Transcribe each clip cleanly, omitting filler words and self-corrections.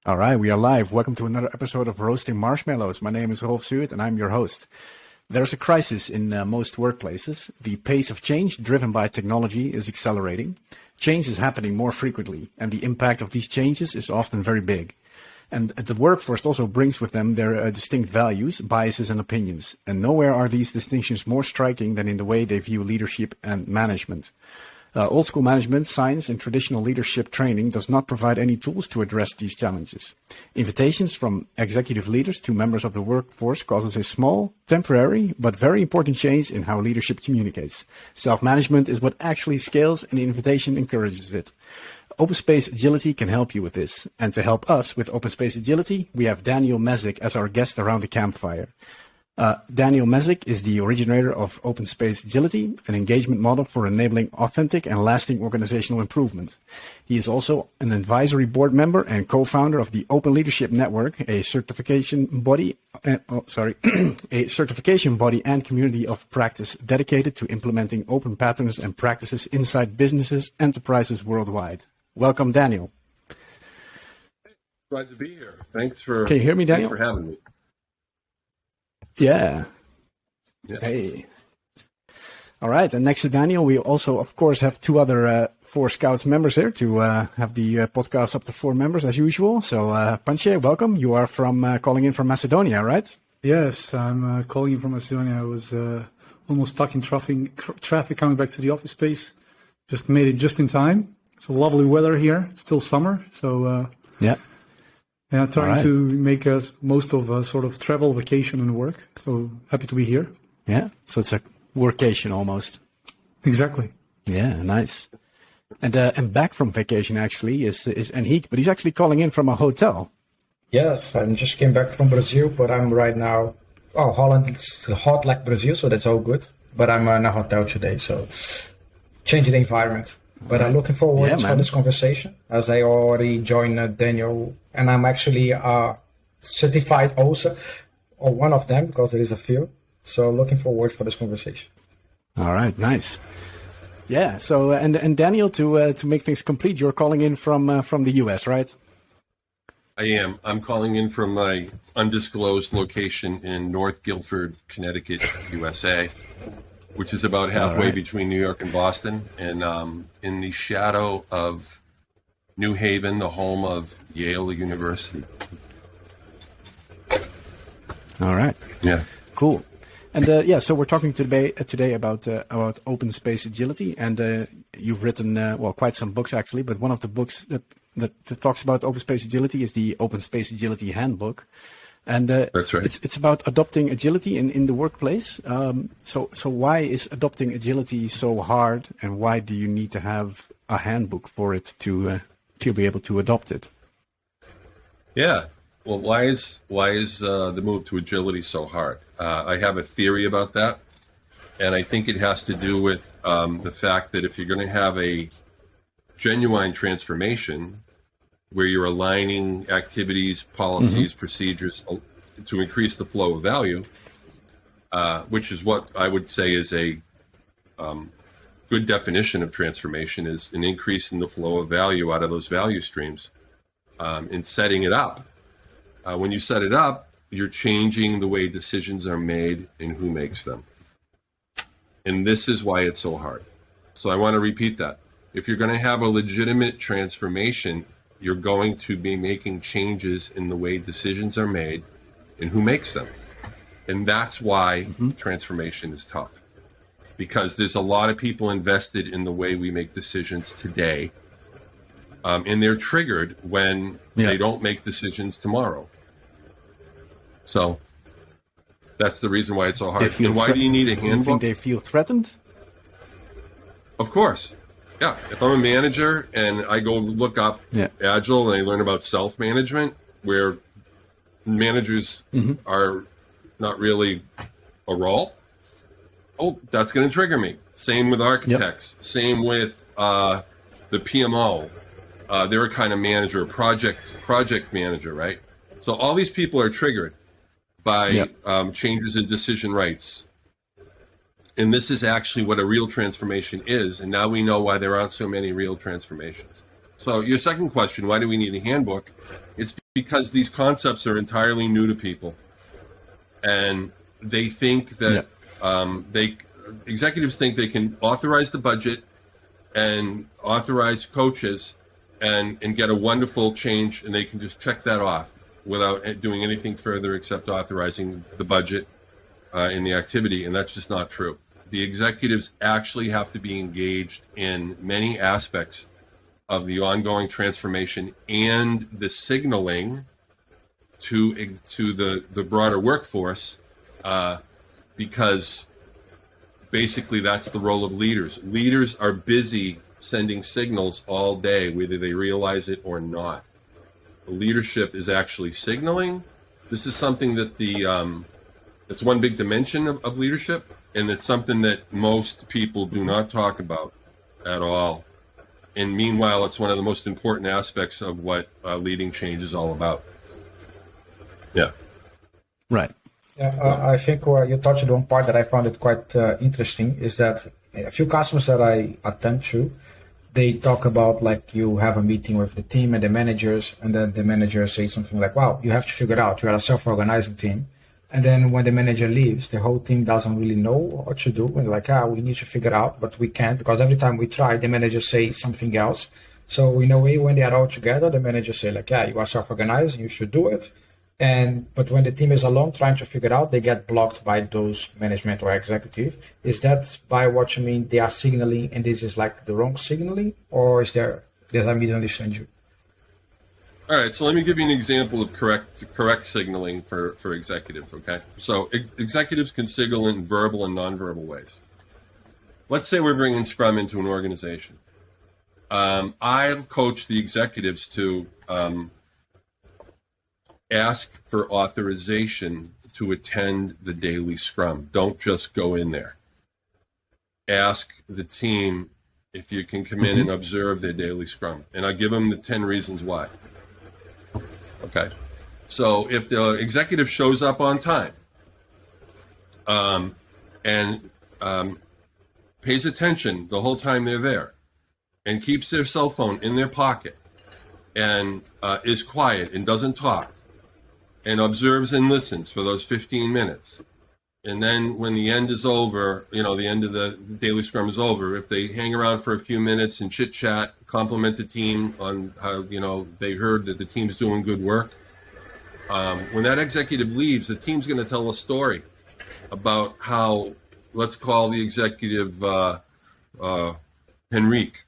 All right, we are live. Welcome to another episode of Roasting Marshmallows. My name is Rolf Zuid and I'm your host. There's a crisis in most workplaces. The pace of change driven by technology is accelerating. Change is happening more frequently, and the impact of these changes is often very big. And the workforce also brings with them their distinct values, biases, and opinions. And nowhere are these distinctions more striking than in the way they view leadership and management. Old school management, science, and traditional leadership training does not provide any tools to address these challenges. Invitations from executive leaders to members of the workforce causes a small, temporary, but very important change in how leadership communicates. Self-management is what actually scales, and the invitation encourages it. OpenSpace Agility can help you with this. And to help us with OpenSpace Agility, we have Daniel Mezick as our guest around the campfire. Daniel Mezick is the originator of OpenSpace Agility, an engagement model for enabling authentic and lasting organizational improvement. He is also an advisory board member and co-founder of the Open Leadership Network, a certification body, a certification body and community of practice dedicated to implementing open patterns and practices inside businesses, enterprises worldwide. Welcome, Daniel. Glad to be here. Thanks for. Can you hear me, Daniel? Thanks for having me. Yeah. Yes. Hey. All right. And next to Daniel, we also, of course, have two other Four Scouts members here to have the podcast up to 4 members as usual. So, Panche, welcome. You are from calling in from Macedonia, right? Yes, I'm calling in from Macedonia. I was almost stuck in traffic coming back to the office space. Just made it just in time. It's a lovely weather here. Still summer. So, yeah. Yeah, trying right. to make most of a sort of travel, vacation, and work. So happy to be here. Yeah, so it's a workation almost. Exactly. Yeah, nice. And back from vacation actually is Henrique, but he's actually calling in from a hotel. Yes, I just came back from Brazil, but I'm right now. Oh, Holland, it's hot like Brazil, so that's all good. But I'm in a hotel today, so change the environment. But I'm looking forward for this conversation, as I already joined Daniel, and I'm actually certified also, or one of them, because there is a few. So looking forward for this conversation. All right, nice. Yeah. So and Daniel, to make things complete, you're calling in from the US, right? I am. I'm calling in from my undisclosed location in North Guilford, Connecticut, USA, which is about halfway between New York and Boston, and in the shadow of New Haven, the home of Yale University. All right. Yeah. Cool. And so we're talking today about OpenSpace Agility, and you've written quite some books actually, but one of the books that talks about OpenSpace Agility is the OpenSpace Agility Handbook. And that's right. It's about adopting agility in the workplace. So why is adopting agility so hard, and why do you need to have a handbook for it to be able to adopt it? Yeah. Well, why is the move to agility so hard? I have a theory about that, and I think it has to do with the fact that if you're going to have a genuine transformation, where you're aligning activities, policies, procedures to increase the flow of value, which is what I would say is a good definition of transformation, is an increase in the flow of value out of those value streams. In setting it up, when you set it up, you're changing the way decisions are made and who makes them. And this is why it's so hard. So I want to repeat that. If you're going to have a legitimate transformation, you're going to be making changes in the way decisions are made and who makes them. And that's why transformation is tough. Because there's a lot of people invested in the way we make decisions today. And they're triggered when they don't make decisions tomorrow. So that's the reason why it's so hard. And why do you need a handbook? You think they feel threatened? Of course. Yeah, if I'm a manager and I go look up Agile and I learn about self-management, where managers are not really a role, that's going to trigger me. Same with architects. Same with the PMO. They're a kind of manager, project manager, right? So all these people are triggered by changes in decision rights. And this is actually what a real transformation is, and now we know why there aren't so many real transformations. So your second question, why do we need a handbook? It's because these concepts are entirely new to people, and they think that executives think they can authorize the budget and authorize coaches and get a wonderful change, and they can just check that off without doing anything further except authorizing the budget in the activity, and that's just not true. The executives actually have to be engaged in many aspects of the ongoing transformation and the signaling to the broader workforce, because basically that's the role of leaders. Leaders are busy sending signals all day, whether they realize it or not. Leadership is actually signaling. This is something that it's one big dimension of leadership, and it's something that most people do not talk about at all. And meanwhile, it's one of the most important aspects of what leading change is all about. Yeah. Right. Yeah, I think you touched on part that I found it quite interesting is that a few customers that I attend to, they talk about like you have a meeting with the team and the managers, and then the manager says something like, wow, you have to figure it out. You are a self-organizing team. And then when the manager leaves, the whole team doesn't really know what to do. And like, we need to figure it out, but we can't because every time we try, the manager says something else. So in a way, when they are all together, the manager say like, you are self-organized, you should do it. But when the team is alone trying to figure it out, they get blocked by those management or executive. Is that by what you mean they are signaling and this is like the wrong signaling, or is there, does I misunderstand you? All right, so let me give you an example of correct signaling for executives, okay? So executives can signal in verbal and nonverbal ways. Let's say we're bringing Scrum into an organization. I coach the executives to ask for authorization to attend the daily Scrum. Don't just go in there. Ask the team if you can come in and observe their daily Scrum. And I give them the 10 reasons why. Okay, so if the executive shows up on time and pays attention the whole time they're there and keeps their cell phone in their pocket and is quiet and doesn't talk and observes and listens for those 15 minutes, and then when the end is over, the end of the daily Scrum is over, if they hang around for a few minutes and chit chat, compliment the team on how, they heard that the team's doing good work. When that executive leaves, the team's going to tell a story about how, let's call the executive Henrique.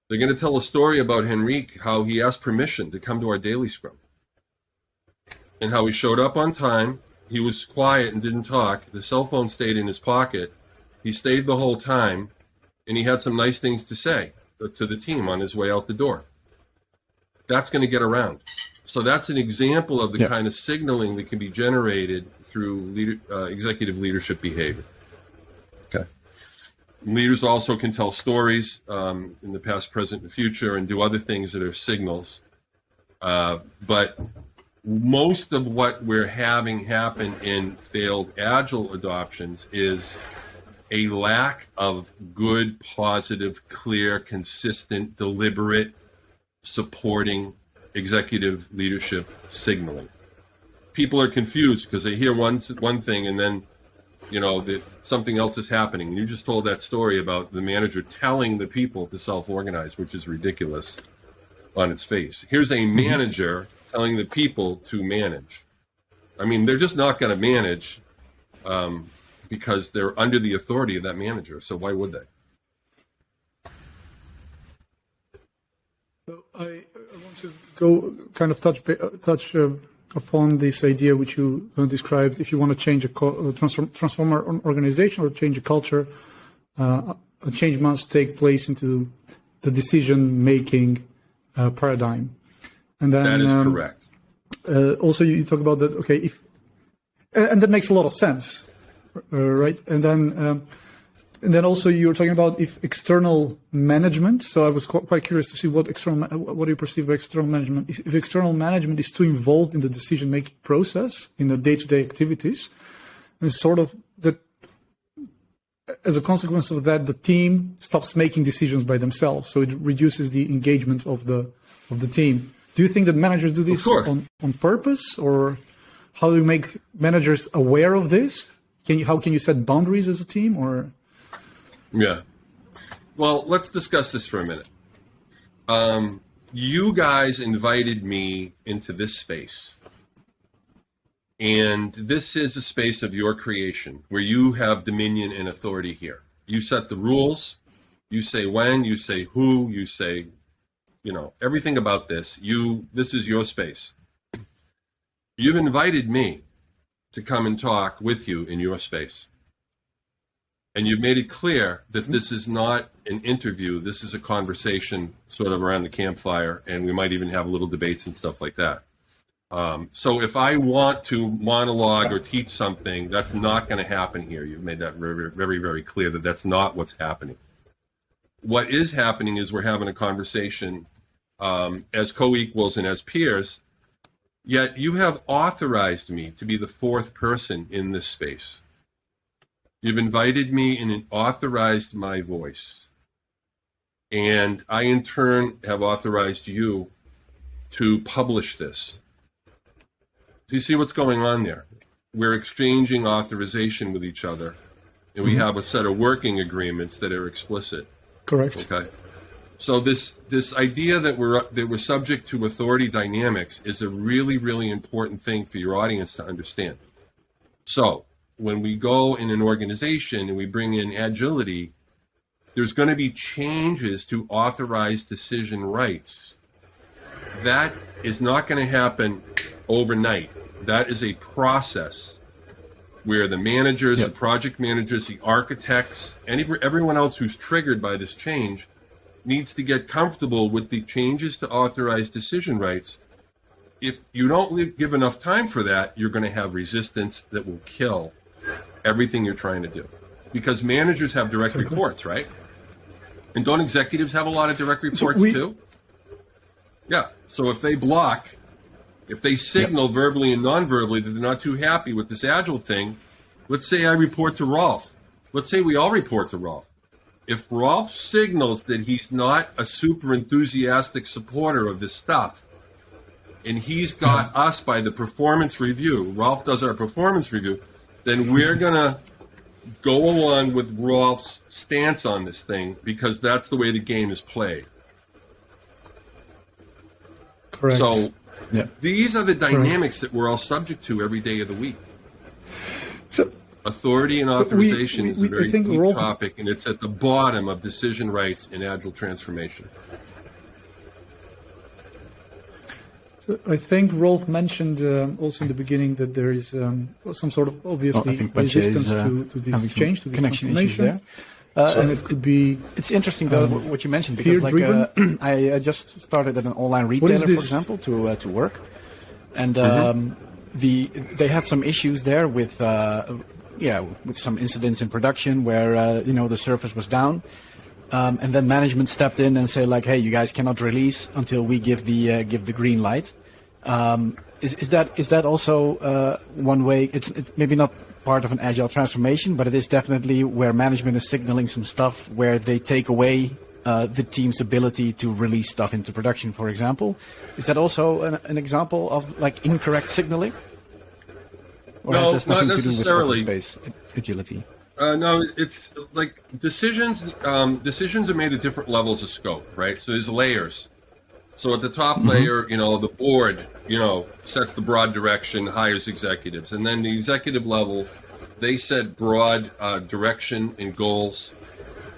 They're going to tell a story about Henrique, how he asked permission to come to our daily Scrum, and how he showed up on time. He was quiet and didn't talk. The cell phone stayed in his pocket. He stayed the whole time, and he had some nice things to say to the team on his way out the door. That's going to get around. So that's an example of the kind of signaling that can be generated through executive leadership behavior. Okay. Leaders also can tell stories in the past, present, and future, and do other things that are signals. But most of what we're having happen in failed Agile adoptions is a lack of good, positive, clear, consistent, deliberate, supporting executive leadership signaling. People are confused because they hear one thing and then, that something else is happening. You just told that story about the manager telling the people to self-organize, which is ridiculous on its face. Here's a manager telling the people to manage. I mean, they're just not going to manage because they're under the authority of that manager. So why would they? So I want to go kind of touch upon this idea which you described. If you want to change transform an organization or change a culture, a change must take place into the decision-making paradigm. And then, that is correct. Also, you talk about that. Okay, and that makes a lot of sense, right? And then also you're talking about if external management. So I was quite curious to see what do you perceive by external management? If external management is too involved in the decision-making process in the day-to-day activities, and sort of that, as a consequence of that, the team stops making decisions by themselves. So it reduces the engagement of the team. Do you think that managers do this course. on purpose, or how do you make managers aware of this? How can you set boundaries as a team, or? Yeah. Well, let's discuss this for a minute. You guys invited me into this space. And this is a space of your creation where you have dominion and authority here. You set the rules. You say when, you say who, you say, everything about this. This is your space. You've invited me to come and talk with you in your space. And you've made it clear that this is not an interview. This is a conversation sort of around the campfire, and we might even have little debates and stuff like that. So if I want to monologue or teach something, that's not going to happen here. You've made that very, very, very clear that that's not what's happening. What is happening is we're having a conversation as co-equals and as peers, yet you have authorized me to be the fourth person in this space. You've invited me and authorized my voice. And I, in turn, have authorized you to publish this. Do you see what's going on there? We're exchanging authorization with each other, and we have a set of working agreements that are explicit. Correct. Okay. So this idea that we're subject to authority dynamics is a really, really important thing for your audience to understand. So when we go in an organization and we bring in agility, there's going to be changes to authorized decision rights. That is not going to happen overnight. That is a process where the managers, the project managers, the architects, and everyone else who's triggered by this change needs to get comfortable with the changes to authorized decision rights. If you don't give enough time for that, you're going to have resistance that will kill everything you're trying to do. Because managers have direct reports, right? And don't executives have a lot of direct reports too? Yeah. So if they block, if they signal verbally and non-verbally that they're not too happy with this Agile thing, let's say I report to Rolf. Let's say we all report to Rolf. If Rolf signals that he's not a super enthusiastic supporter of this stuff, and he's got us by the performance review, Rolf does our performance review, then we're going to go along with Rolf's stance on this thing because that's the way the game is played. Correct. So these are the dynamics that we're all subject to every day of the week. So, authority and authorization is a very deep Rolf, topic, and it's at the bottom of decision rights in Agile transformation. So I think Rolf mentioned also in the beginning that there is some sort of obviously resistance to this change, to this transformation. And it could be. It's interesting though what you mentioned, because I just started at an online retailer, for example, to work, and they had some issues there with some incidents in production where the service was down, and then management stepped in and said like, hey, you guys cannot release until we give the green light. Is that also one way? It's maybe not part of an agile transformation, but it is definitely where management is signaling some stuff where they take away the team's ability to release stuff into production, for example. Is that also an example of like incorrect signaling? Or no, has this nothing not necessarily. to do with OpenSpace Agility? No, it's like decisions. Decisions are made at different levels of scope, right? So there's layers. So at the top layer, the board, sets the broad direction, hires executives. And then the executive level, they set broad direction and goals.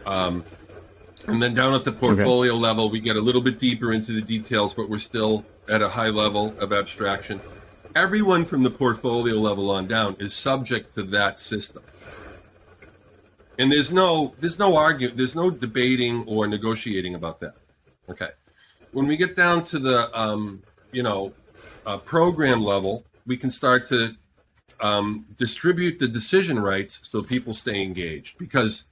And then down at the portfolio level, we get a little bit deeper into the details, but we're still at a high level of abstraction. Everyone from the portfolio level on down is subject to that system. And there's no argument, there's no debating or negotiating about that. Okay. When we get down to the program level, we can start to distribute the decision rights so people stay engaged. Because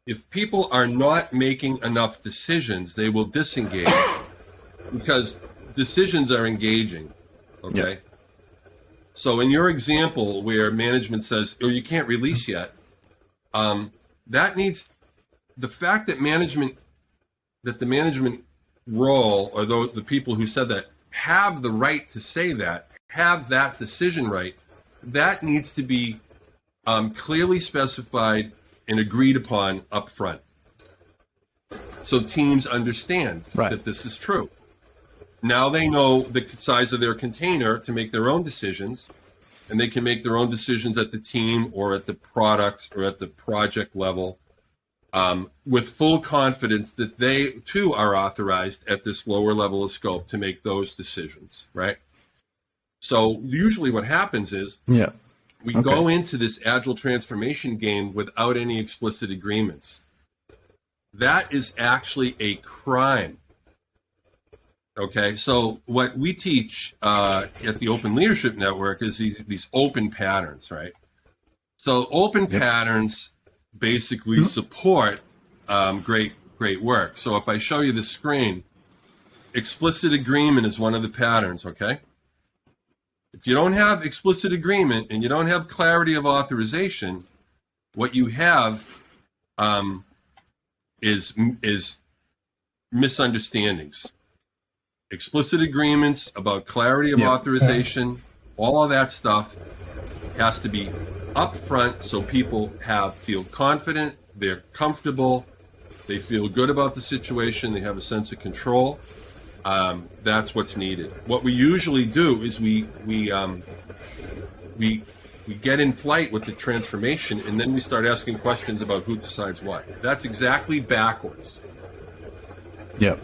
if people are not making enough decisions, they will disengage because decisions are engaging. Okay. Yeah. So in your example where management says, "Oh, you can't release yet," that needs the fact that the management role, or the people who said that, have the right to say that, have that decision right, that needs to be clearly specified and agreed upon up front. So teams understand that this is true. Now they know the size of their container to make their own decisions, and they can make their own decisions at the team or at the product or at the project level with full confidence that they too are authorized at this lower level of scope to make those decisions, right? So usually what happens is we go into this agile transformation game without any explicit agreements. That is actually a crime. Okay, so what we teach at the Open Leadership Network is these open patterns, right? So open patterns basically support great work. So if I show you the screen, explicit agreement is one of the patterns, okay? If you don't have explicit agreement and you don't have clarity of authorization, what you have is misunderstandings. Explicit agreements about clarity of authorization, all of that stuff has to be upfront so people feel confident, they're comfortable, they feel good about the situation, they have a sense of control. That's what's needed. What we usually do is we get in flight with the transformation, and then we start asking questions about who decides what. That's exactly backwards. Yeah.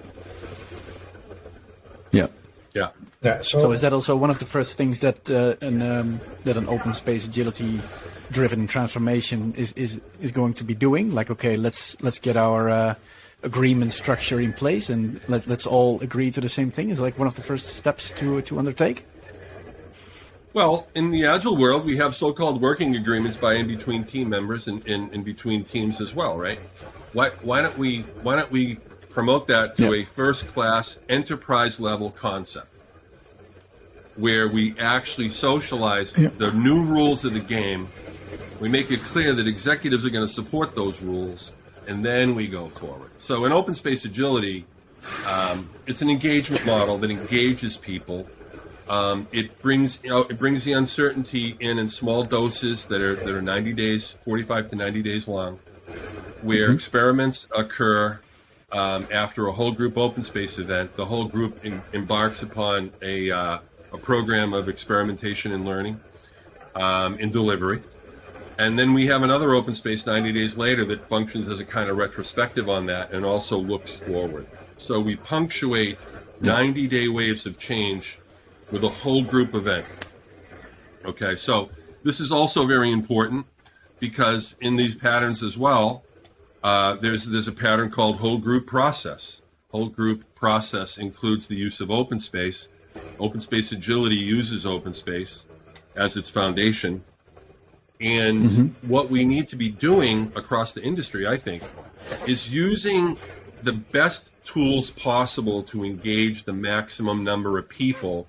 So is that also one of the first things that an open space agility driven transformation is going to be doing? Like, okay, let's get our agreement structure in place and let's all agree to the same thing. Is like one of the first steps to undertake? Well, in the Agile world, we have so-called working agreements by and between team members and in between teams as well, right? Why don't we promote that to a first-class enterprise-level concept where we actually socialize the new rules of the game. We make it clear that executives are going to support those rules, and then we go forward. So in OpenSpace Agility, it's an engagement model that engages people. It brings the uncertainty in small doses that are 90 days, 45 to 90 days long, where experiments occur after a whole group open space event. The whole group embarks upon a program of experimentation and learning in delivery. And then we have another open space 90 days later that functions as a kind of retrospective on that and also looks forward. So we punctuate 90-day waves of change with a whole group event. Okay, so this is also very important because in these patterns as well, there's a pattern called whole group process. Whole group process includes the use of OpenSpace. OpenSpace Agility uses OpenSpace as its foundation. And what we need to be doing across the industry, I think, is using the best tools possible to engage the maximum number of people.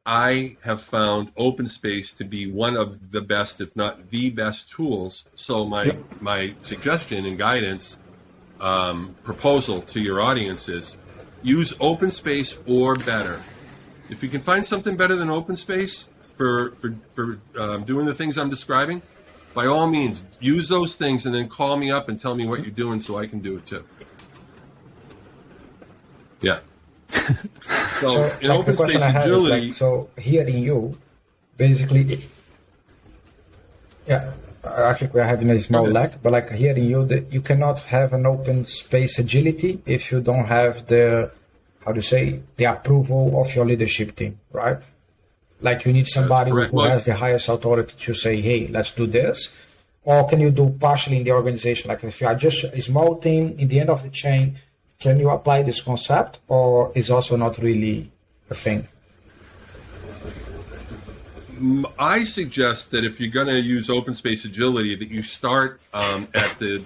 I have found OpenSpace to be one of the best, if not the best tools. So my suggestion and guidance proposal to your audience is use OpenSpace or better. If you can find something better than OpenSpace for doing the things I'm describing, by all means, use those things and then call me up and tell me what you're doing so I can do it too. Yeah. So in OpenSpace Agility, so hearing you, basically, I think we're having a small lag, but like hearing you, that you cannot have an OpenSpace Agility if you don't have the approval of your leadership team, right? Like you need somebody who has the highest authority to say, hey, let's do this. Or can you do partially in the organization? Like if you are just a small team in the end of the chain, can you apply this concept, or is also not really a thing? I suggest that if you're going to use OpenSpace Agility, that you start at the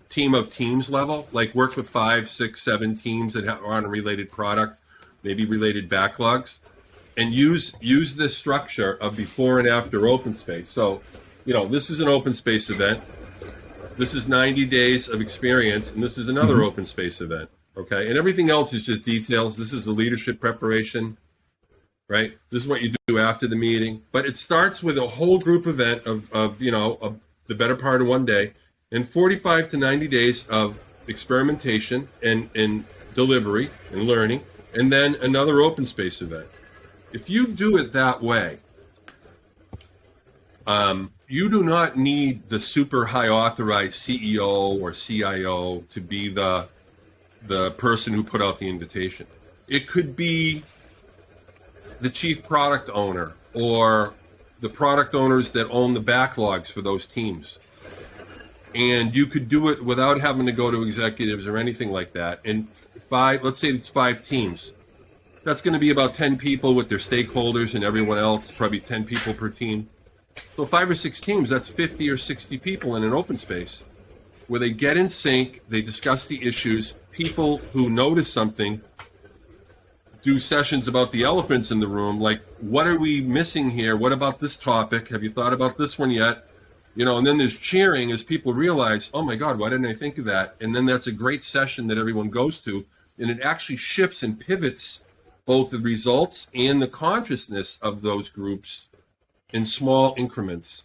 team of teams level, like work with 5, 6, 7 teams that are on a related product, maybe related backlogs, and use this structure of before and after OpenSpace. So, this is an OpenSpace event. This is 90 days of experience, and this is another OpenSpace event. Okay, and everything else is just details. This is the leadership preparation, right? This is what you do after the meeting. But it starts with a whole group event of the better part of one day, and 45 to 90 days of experimentation and delivery and learning, and then another open space event. If you do it that way, you do not need the super high authorized CEO or CIO to be the person who put out the invitation. It could be the chief product owner or the product owners that own the backlogs for those teams. And you could do it without having to go to executives or anything like that. And let's say it's 5 teams. That's going to be about 10 people with their stakeholders and everyone else, probably 10 people per team. So 5 or 6 teams, that's 50 or 60 people in an open space where they get in sync, they discuss the issues, people who notice something do sessions about the elephants in the room, like, what are we missing here? What about this topic? Have you thought about this one yet? And then there's cheering as people realize, oh my God, why didn't I think of that? And then that's a great session that everyone goes to, and it actually shifts and pivots both the results and the consciousness of those groups in small increments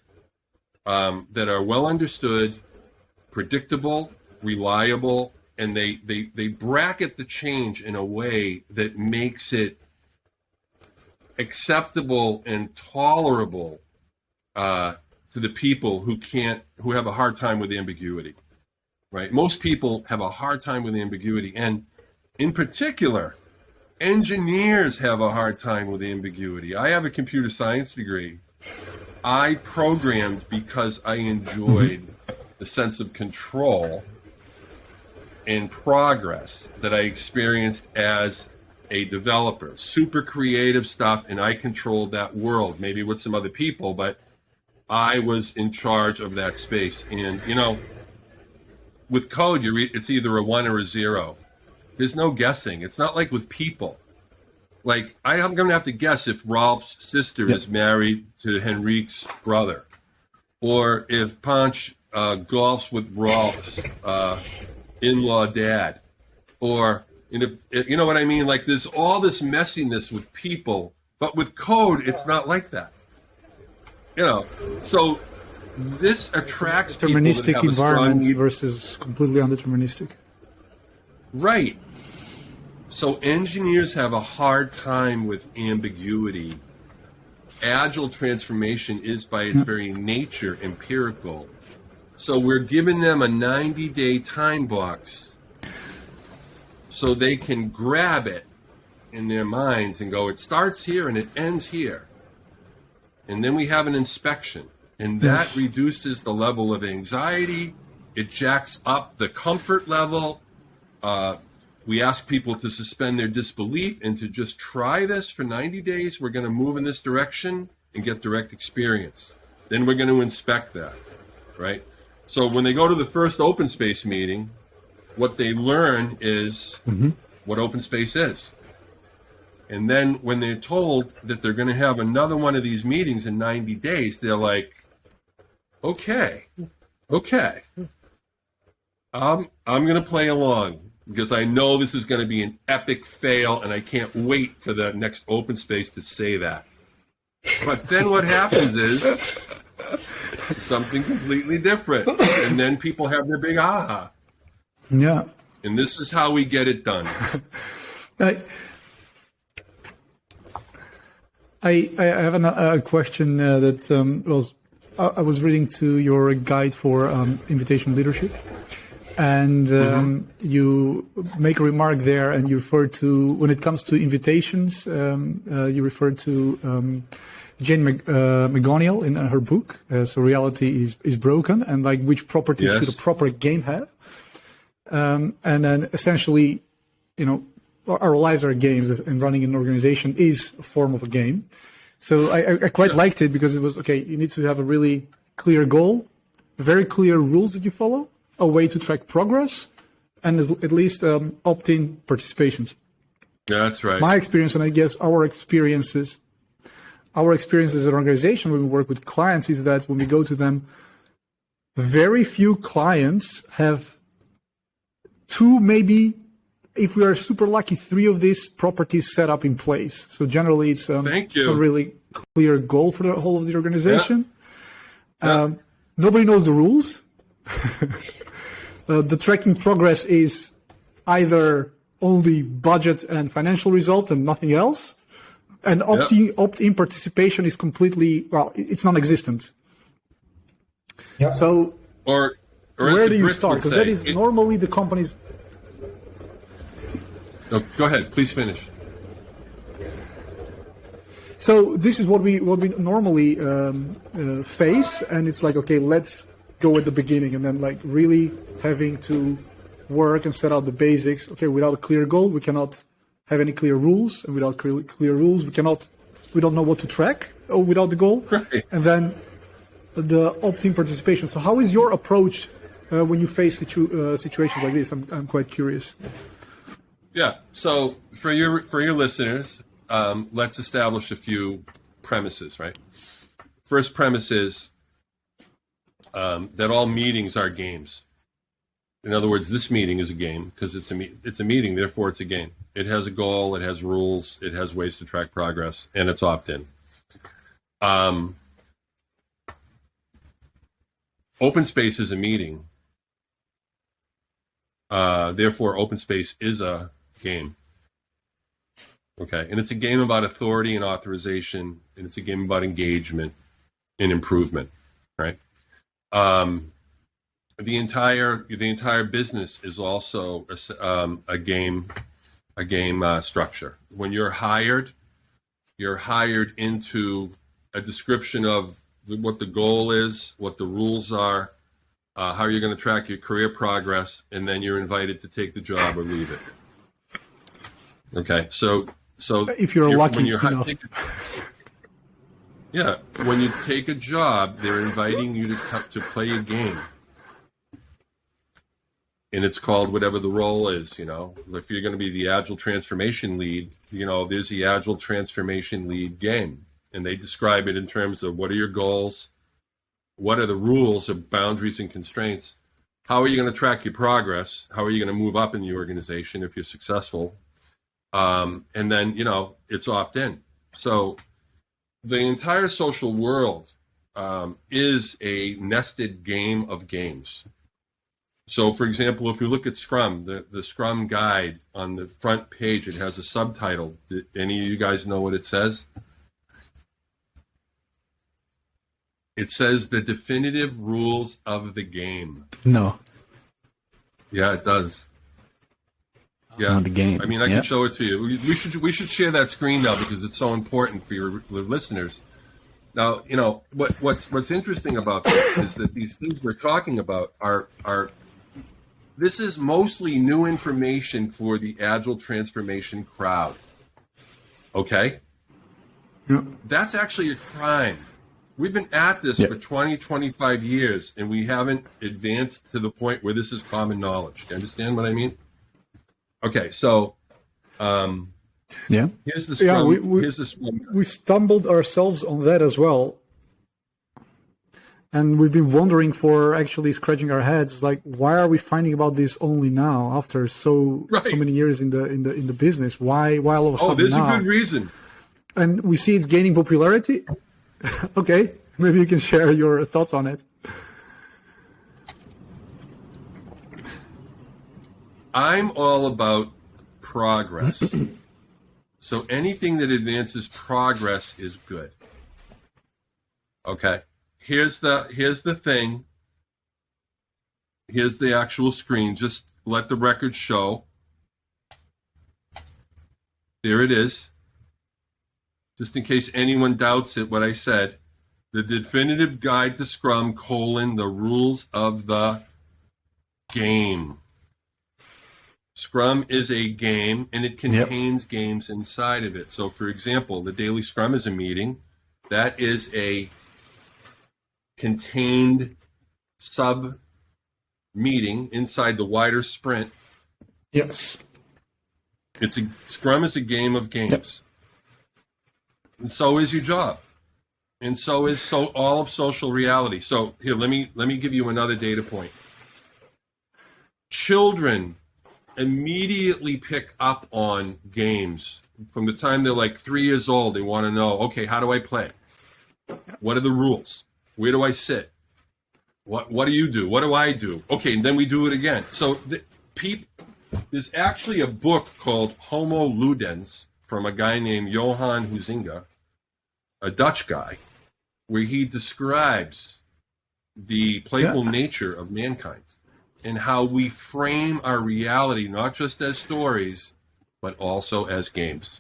that are well understood, predictable, reliable, and they bracket the change in a way that makes it acceptable and tolerable to the people who have a hard time with ambiguity, right? Most people have a hard time with ambiguity, and in particular, engineers have a hard time with ambiguity. I have a computer science degree. I programmed because I enjoyed the sense of control and progress that I experienced as a developer. Super creative stuff, and I controlled that world, maybe with some other people, but I was in charge of that space. And, with code, it's either a 1 or a 0. There's no guessing. It's not like with people. Like, I'm going to have to guess if Rolf's sister is married to Henrique's brother, or if Panch golfs with Rolf's in-law dad, or, you know what I mean? Like, there's all this messiness with people, but with code, it's not like that. So this attracts people that Deterministic have a strong environments need. versus completely undeterministic. Right. So engineers have a hard time with ambiguity. Agile transformation is by its very nature empirical. So we're giving them a 90-day time box so they can grab it in their minds and go, it starts here and it ends here. And then we have an inspection, and that reduces the level of anxiety. It jacks up the comfort level. We ask people to suspend their disbelief and to just try this for 90 days. We're going to move in this direction and get direct experience. Then we're going to inspect that, right? So when they go to the first open space meeting, what they learn is what open space is. And then when they're told that they're going to have another one of these meetings in 90 days, they're like, okay, I'm going to play along because I know this is going to be an epic fail, and I can't wait for the next open space to say that. But then what happens is something completely different, and then people have their big aha. Yeah. And this is how we get it done. I have a question that I was reading to your guide for Invitational Leadership, and you make a remark there, and you refer to, when it comes to invitations, you refer to Jane McGonigal in her book, So Reality is Broken, and like which properties should a proper game have. And then essentially, our lives are games, and running an organization is a form of a game. So I quite liked it because it was, okay, you need to have a really clear goal, very clear rules that you follow, a way to track progress, and at least opt-in participations. Yeah, that's right. My experience, and I guess our experiences as an organization when we work with clients, is that when we go to them, very few clients have 2, maybe if we are super lucky, 3 of these properties set up in place. So generally, it's Thank you. a really clear goal for the whole of the organization. Yeah. Nobody knows the rules. The tracking progress is either only budget and financial results and nothing else. And opt-in participation is completely, well, it's non-existent. Yeah. So Or where as do the you Brits start? would Because say, that is normally the company's. No, go ahead, please finish. So this is what we normally face, and it's like, okay, let's go at the beginning, and then like really having to work and set out the basics. Okay, without a clear goal, we cannot have any clear rules, and without clear rules, we don't know what to track without the goal. Right. And then the opt-in participation. So how is your approach when you face situations like this? I'm quite curious. Yeah. So for your listeners, let's establish a few premises, right? First premise is that all meetings are games. In other words, this meeting is a game because it's a meeting, therefore it's a game. It has a goal, it has rules, it has ways to track progress, and it's opt-in. OpenSpace is a meeting. Therefore, OpenSpace is a game. Okay, and it's a game about authority and authorization, and it's a game about engagement and improvement, right? The entire business is also a game structure. When you're hired into a description of what the goal is, what the rules are, how you're going to track your career progress, and then you're invited to take the job or leave it. Okay, so If you're lucky when you're enough. when you take a job, they're inviting you to play a game. And it's called whatever the role is, you know. If you're going to be the Agile Transformation Lead, you know, there's the Agile Transformation Lead game. And they describe it in terms of what are your goals, what are the rules of boundaries and constraints, how are you going to track your progress, how are you going to move up in the organization if you're successful, and then, you know, it's opt-in. So the entire social world is a nested game of games. So, for example, if you look at Scrum, the Scrum guide on the front page, it has a subtitle. Did any of you guys know what it says? It says the definitive rules of the game. No. Yeah, it does. Yeah, On the game. I mean, I Yeah. can show it to you. We should share that screen now because it's so important for your listeners. Now, you know what's interesting about this is that these things we're talking about are this is mostly new information for the Agile transformation crowd. Okay? Yeah. That's actually a crime. We've been at this for 20, 25 years, and we haven't advanced to the point where this is common knowledge. You understand what I mean? Okay, so Yeah. here's the Scrum. we- Here's the Scrum. We've stumbled ourselves on that as well. And we've been wondering for actually scratching our heads, like, why are we finding about this only now after so many years in the business? Why all of a sudden Oh, there's now? a good reason. And we see it's gaining popularity. Okay, maybe you can share your thoughts on it. I'm all about progress. So anything that advances progress is good. Okay. Here's the thing. Here's the actual screen. Just let the record show. There it is. Just in case anyone doubts it, what I said. The definitive guide to Scrum, the rules of the game. Scrum is a game, and it contains games inside of it. So, for example, the daily Scrum is a meeting. That is a contained sub-meeting inside the wider sprint. Yes. Scrum is a game of games. Yep. And so is your job. And so is all of social reality. So here, let me give you another data point. Children immediately pick up on games from the time they're like 3 years old. They want to know, okay, how do I play? What are the rules? Where do I sit? What do you do? What do I do? Okay, and then we do it again. So there's actually a book called Homo Ludens from a guy named Johan Huizinga, a Dutch guy, where he describes the playful nature of mankind and how we frame our reality, not just as stories, but also as games.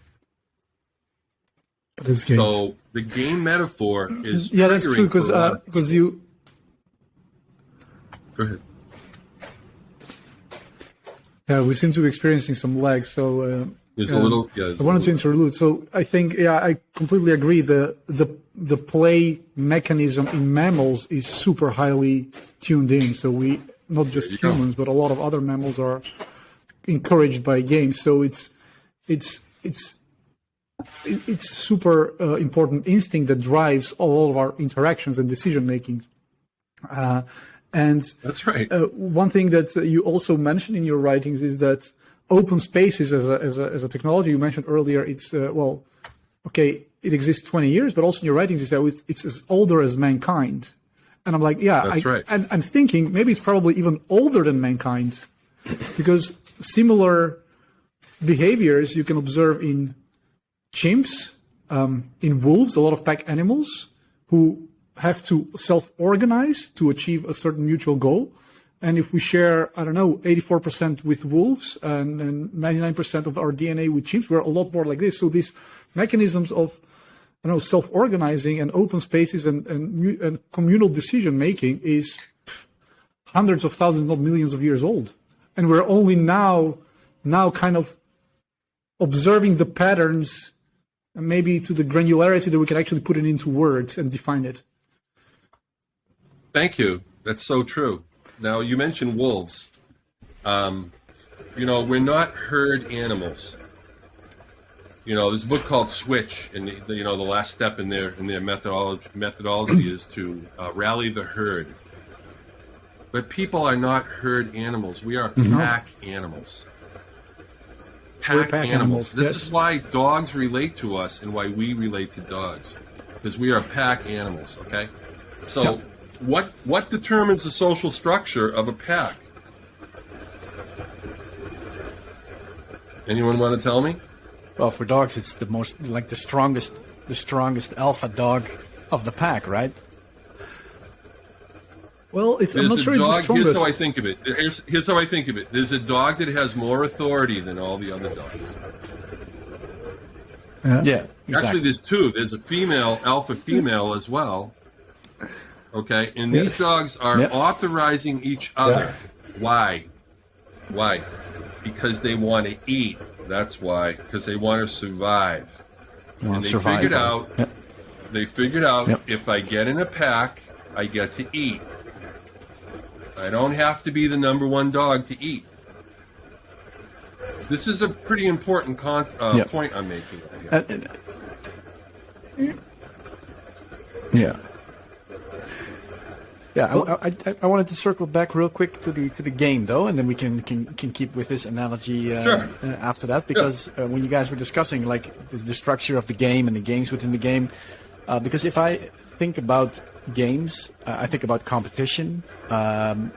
But it's games. So the game metaphor is that's true, because you. Go ahead. Yeah, we seem to be experiencing some lag, so There's a little. I wanted to interlude. So I think, I completely agree. The play mechanism in mammals is super highly tuned in. So we, not just humans, but a lot of other mammals are encouraged by games. So it's super important instinct that drives all of our interactions and decision making. And that's right. One thing that you also mentioned in your writings is that open spaces as a technology you mentioned earlier, it's it exists 20 years, but also in your writings you say it's as older as mankind. And I'm like, that's right. And I'm thinking maybe it's probably even older than mankind, because similar behaviors you can observe in chimps, in wolves, a lot of pack animals who have to self-organize to achieve a certain mutual goal. And if we share, 84% with wolves and 99% of our DNA with chimps, we're a lot more like this. So these mechanisms of, self-organizing and open spaces and communal decision-making is hundreds of thousands, not millions of years old. And we're only now kind of observing the patterns, and maybe to the granularity that we can actually put it into words and define it. Thank you. That's so true. Now, you mentioned wolves. We're not herd animals. There's a book called Switch, and the last step in their methodology is to rally the herd. But people are not herd animals. We are pack animals. Pack animals. This is why dogs relate to us and why we relate to dogs, because we are pack animals. Okay, so. What determines the social structure of a pack? Anyone want to tell me? Well, for dogs, it's the most the strongest alpha dog of the pack, right? Well, I'm not sure it's the strongest. Here's how I think of it. Here's how I think of it. There's a dog that has more authority than all the other dogs. Yeah. Exactly. Actually, there's two. There's a female, alpha female as well. Okay, and these dogs are authorizing each other. Yeah. Why? Because they want to eat. That's why. Because they want to survive. And they figured out. They figured out if I get in a pack, I get to eat. I don't have to be the number one dog to eat. This is a pretty important point I'm making. Yeah. Yeah, I wanted to circle back real quick to the game though, and then we can keep with this analogy after that, because when you guys were discussing the structure of the game and the games within the game, because if I think about games, I think about competition. I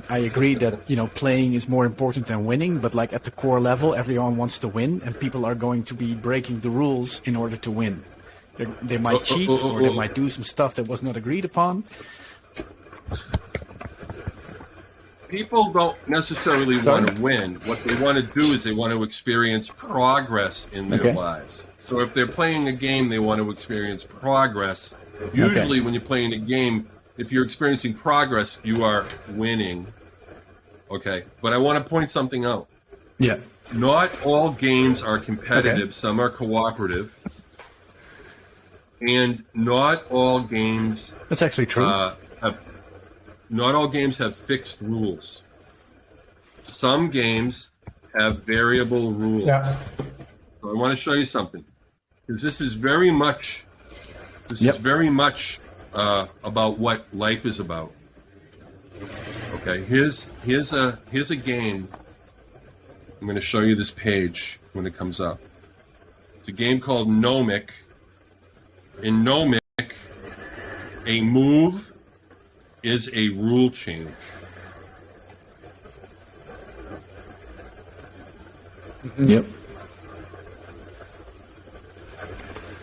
agree that playing is more important than winning, but at the core level, everyone wants to win, and people are going to be breaking the rules in order to win. They might cheat, or they might do some stuff that was not agreed upon. People don't necessarily want to win. What they want to do is they want to experience progress in their lives. So if they're playing a game, they want to experience progress. Usually when you're playing a game, if you're experiencing progress, you are winning. Okay, but I want to point something out. Yeah. Not all games are competitive. Some are cooperative. And not all games... That's actually true. Not all games have fixed rules. Some games have variable rules. Yeah. So I want to show you something, because this is very much about what life is about. Okay, here's a game I'm going to show you this page when it comes up. It's a game called Nomic. In Nomic, a move is a rule change. Yep.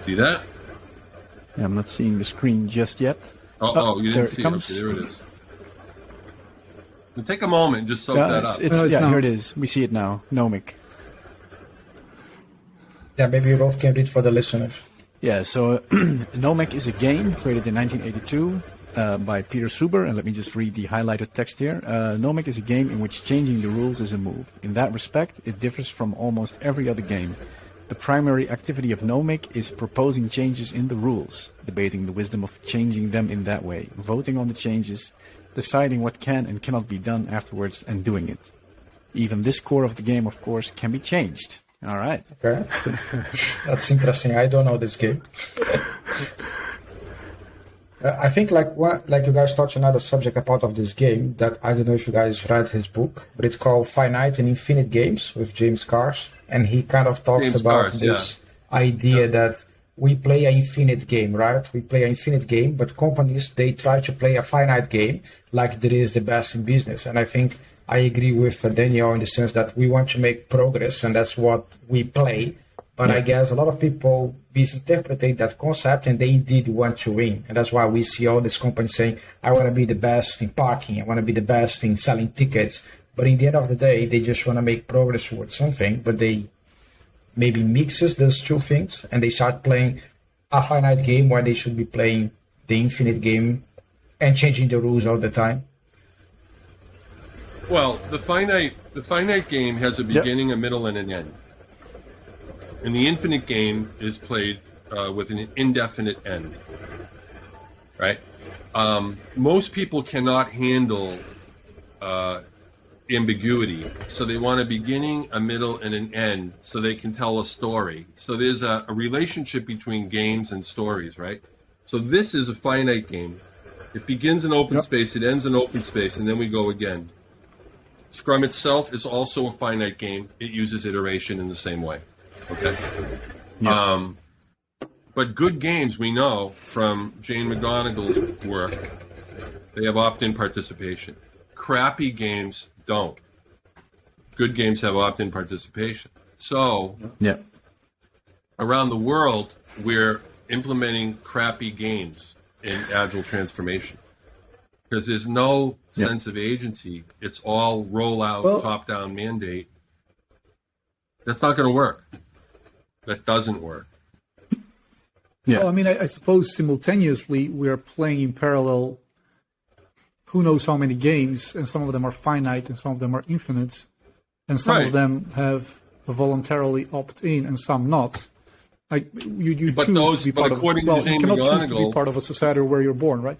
See that? Yeah, I'm not seeing the screen just yet. Oh, you there didn't it see it. comes. Okay, there it is. So take a moment and just soak Yeah, that up. it's yeah, now. here it is. We see it now. Nomic. Yeah, maybe Rolf can read for the listeners. Yeah, so Nomic is a game created in 1982 by Peter Suber, and let me just read the highlighted text here. Nomic is a game in which changing the rules is a move. In that respect, it differs from almost every other game. The primary activity of Nomic is proposing changes in the rules, debating the wisdom of changing them in that way, voting on the changes, deciding what can and cannot be done afterwards, and doing it. Even this core of the game, of course, can be changed. All right. Okay, that's interesting. I don't know this game. I think like you guys touched another subject, a part of this game that I don't know if you guys read his book, but it's called Finite and Infinite Games with James Cars, and he kind of talks James about Cars, this idea that we play an infinite game, right? We play an infinite game, but companies, they try to play a finite game like there is the best in business. And I think I agree with Daniel in the sense that we want to make progress, and that's what we play. But I guess a lot of people misinterpret that concept, and they indeed want to win. And that's why we see all these companies saying, I want to be the best in parking, I want to be the best in selling tickets. But in the end of the day, they just want to make progress towards something, but they maybe mixes those two things, and they start playing a finite game where they should be playing the infinite game and changing the rules all the time. Well, the finite game has a beginning, a middle, and an end. And the infinite game is played with an indefinite end, right? Most people cannot handle ambiguity, so they want a beginning, a middle, and an end so they can tell a story. So there's a relationship between games and stories, right? So this is a finite game. It begins in open space, it ends in open space, and then we go again. Scrum itself is also a finite game. It uses iteration in the same way. Okay. Yeah. But good games, we know from Jane McGonigal's work, they have opt-in participation. Crappy games don't. Good games have opt-in participation. So, around the world, we're implementing crappy games in agile transformation because there's no sense of agency. It's all rollout, top-down mandate. That's not going to work. That doesn't work. Yeah. Well, I mean, I suppose simultaneously we are playing in parallel who knows how many games, and some of them are finite and some of them are infinite, and some of them have a voluntarily opt-in and some not. Like you But choose those, to be but part according of. to Well, Jane you cannot choose to be McGonigal, part of a society where you're born, right?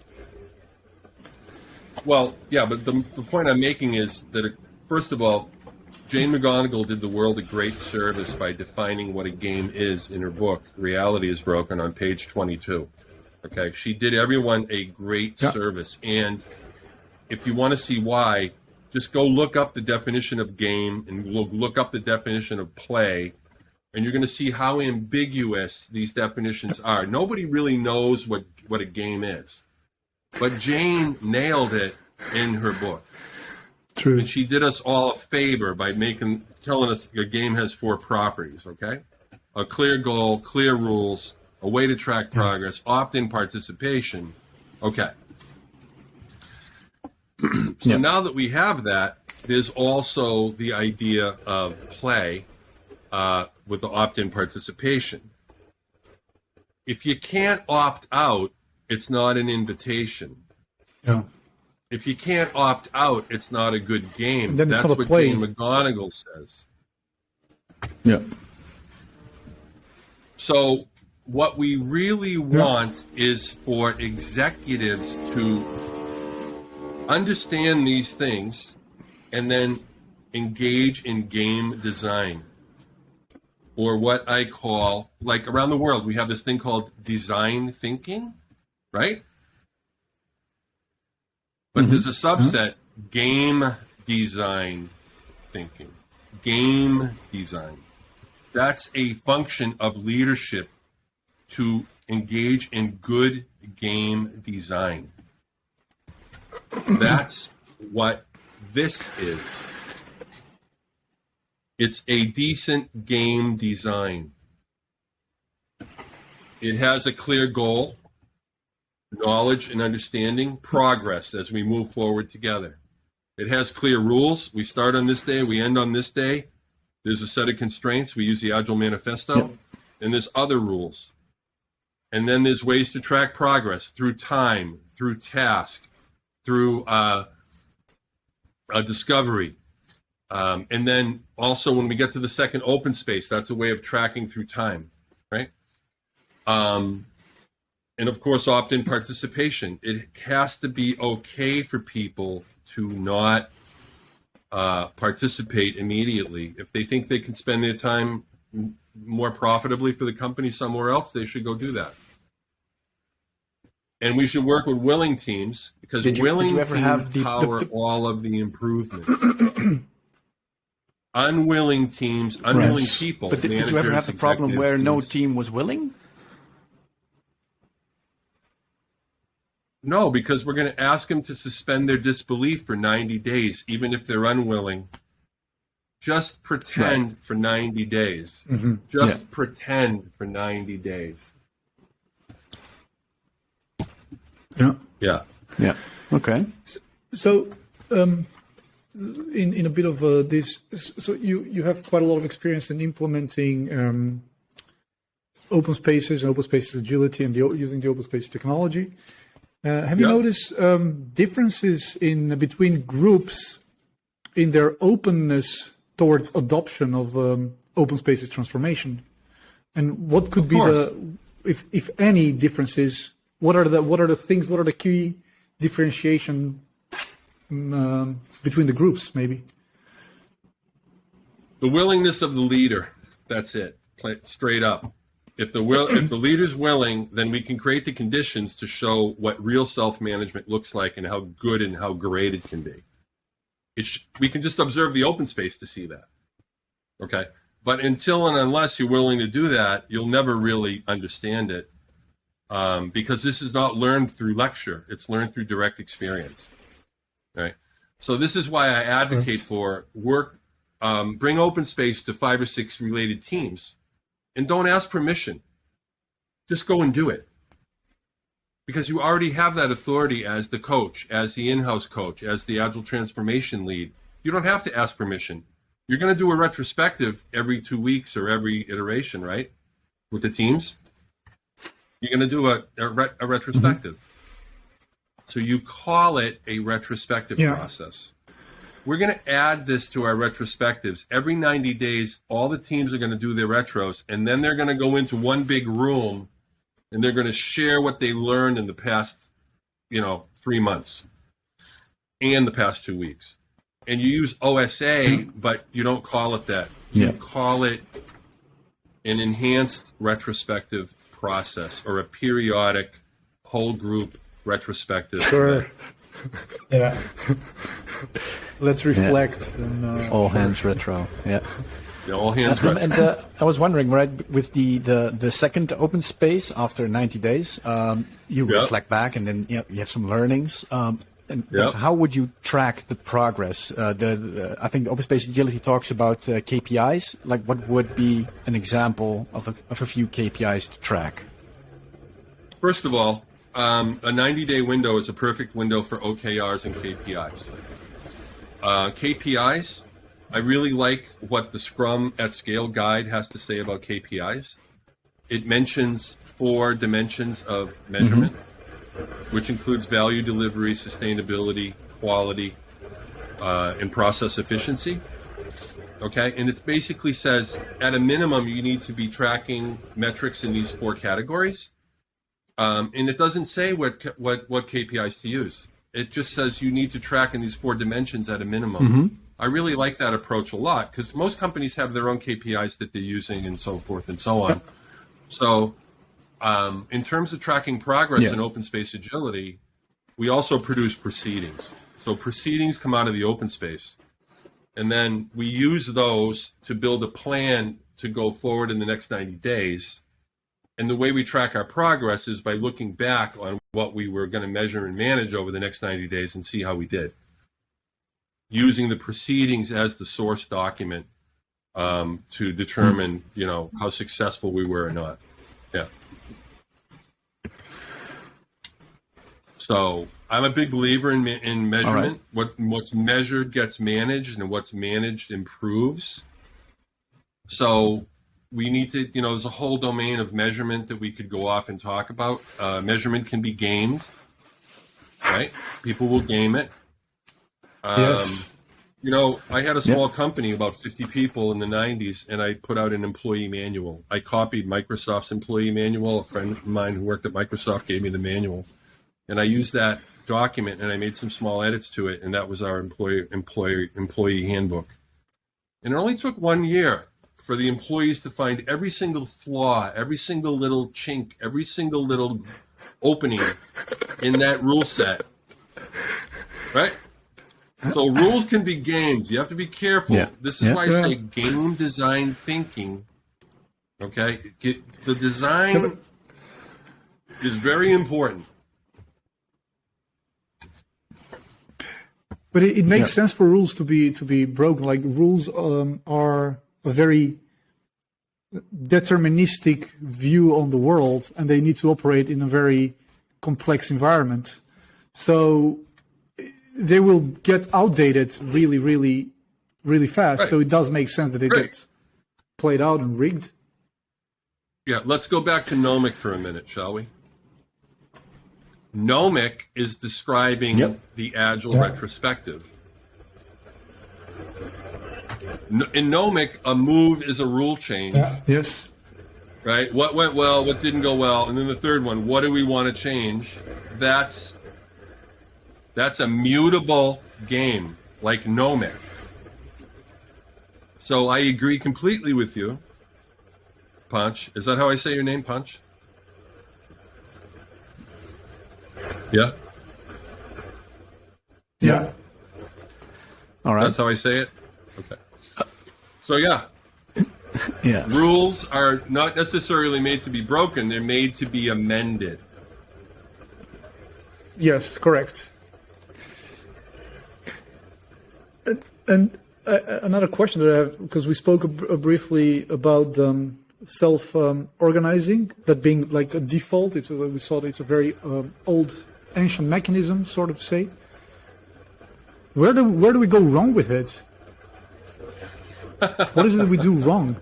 well, yeah, but the point I'm making is that, first of all, Jane McGonigal did the world a great service by defining what a game is in her book, Reality is Broken, on page 22. Okay, she did everyone a great service. And if you want to see why, just go look up the definition of game and look up the definition of play, and you're going to see how ambiguous these definitions are. Nobody really knows what a game is. But Jane nailed it in her book. True. And she did us all a favor by telling us a game has 4 properties, okay? A clear goal, clear rules, a way to track progress, opt-in participation. Okay. So now that we have that, there's also the idea of play with the opt-in participation. If you can't opt out, it's not an invitation. Yeah. If you can't opt out, it's not a good game. Then it's That's not a what play. Jane McGonigal says. Yeah. So what we really want is for executives to understand these things and then engage in game design, or what I call, like around the world, we have this thing called design thinking, right? But there's a subset, game design thinking. game design. That's a function of leadership to engage in good game design. That's what this is. It's a decent game design. It has a clear goal, knowledge and understanding, progress as we move forward together. It has clear rules. We start on this day, we end on this day. There's a set of constraints. We use the Agile Manifesto. Yep. And there's other rules. And then there's ways to track progress through time, through task, through discovery. And then also when we get to the second open space, that's a way of tracking through time, right? And of course, opt-in participation. It has to be okay for people to not participate immediately. If they think they can spend their time more profitably for the company somewhere else, they should go do that. And we should work with willing teams, because willing teams power all of the improvement. Unwilling teams, unwilling people. But did you ever have the problem where no team was willing? No, because we're going to ask them to suspend their disbelief for 90 days, even if they're unwilling. Just pretend for 90 days. Mm-hmm. Just pretend for 90 days. Yeah. Okay. So in a bit of this, so you have quite a lot of experience in implementing open spaces and open spaces agility and using the open space technology. Have you noticed differences between groups in their openness towards adoption of open spaces transformation? And what could be if any differences? What are the things? What are the key differentiation between the groups? Maybe the willingness of the leader. That's it. Straight up. If the leader's willing, then we can create the conditions to show what real self-management looks like and how good and how great it can be. We can just observe the open space to see that. Okay? But until and unless you're willing to do that, you'll never really understand it, because this is not learned through lecture. It's learned through direct experience. Right? So this is why I advocate for bring open space to 5 or 6 related teams. And don't ask permission. Just go and do it. Because you already have that authority as the coach, as the in-house coach, as the Agile Transformation lead. You don't have to ask permission. You're going to do a retrospective every 2 weeks or every iteration, right? With the teams. You're going to do a retrospective. Mm-hmm. So you call it a retrospective process. We're going to add this to our retrospectives. Every 90 days, all the teams are going to do their retros, and then they're going to go into one big room, and they're going to share what they learned in the past, 3 months and the past 2 weeks. And you use OSA, but you don't call it that. You call it an enhanced retrospective process or a periodic whole group retrospective. Sure. Yeah. Let's reflect. And, all hands retro. Yeah. All hands retro. And I was wondering, right, with the second open space after 90 days, you reflect back, and then you have some learnings. How would you track the progress? I think OpenSpace Agility talks about KPIs. Like, what would be an example of a few KPIs to track? First of all, a 90-day window is a perfect window for OKRs and KPIs. KPIs, I really like what the Scrum at Scale guide has to say about KPIs. It mentions 4 dimensions of measurement, which includes value delivery, sustainability, quality, and process efficiency. Okay, and it basically says at a minimum you need to be tracking metrics in these 4 categories. And it doesn't say what KPIs to use. It just says you need to track in these 4 dimensions at a minimum. I really like that approach a lot, because most companies have their own KPIs that they're using and so forth and so on. So in terms of tracking progress in OpenSpace Agility, we also produce proceedings. So proceedings come out of the open space. And then we use those to build a plan to go forward in the next 90 days. And the way we track our progress is by looking back on what we were going to measure and manage over the next 90 days and see how we did, using the proceedings as the source document to determine, how successful we were or not. Yeah. So I'm a big believer in measurement. Right. What's measured gets managed, and what's managed improves. So we need to, there's a whole domain of measurement that we could go off and talk about. Measurement can be gamed, right? People will game it. Yes. I had a small company, about 50 people in the 90s, and I put out an employee manual. I copied Microsoft's employee manual. A friend of mine who worked at Microsoft gave me the manual. And I used that document, and I made some small edits to it, and that was our employee handbook. And it only took 1 year for the employees to find every single flaw, every single little chink, every single little opening in that rule set, right? So rules can be gamed. You have to be careful. Yeah. This is why I say game design thinking, okay? The design is very important. But it makes sense for rules to be broken. Like rules are a very deterministic view on the world, and they need to operate in a very complex environment. So they will get outdated really, really, really fast. Right. So it does make sense that they get played out and rigged. Yeah, let's go back to Nomic for a minute, shall we? Nomic is describing the Agile retrospective. In Nomic, a move is a rule change. Yeah. Yes. Right? What went well, what didn't go well, and then the third one, what do we want to change? That's a mutable game, like Nomic. So I agree completely with you, Punch. Is that how I say your name, Punch? Yeah. Yeah. All right. That's how I say it? Okay. So, yeah. Yeah. Rules are not necessarily made to be broken. They're made to be amended. Yes, correct. And another question that I have, because we spoke briefly about self-organizing, that being like a default. We saw that it's a very old, ancient mechanism, sort of say. Where do we go wrong with it? What is it that we do wrong?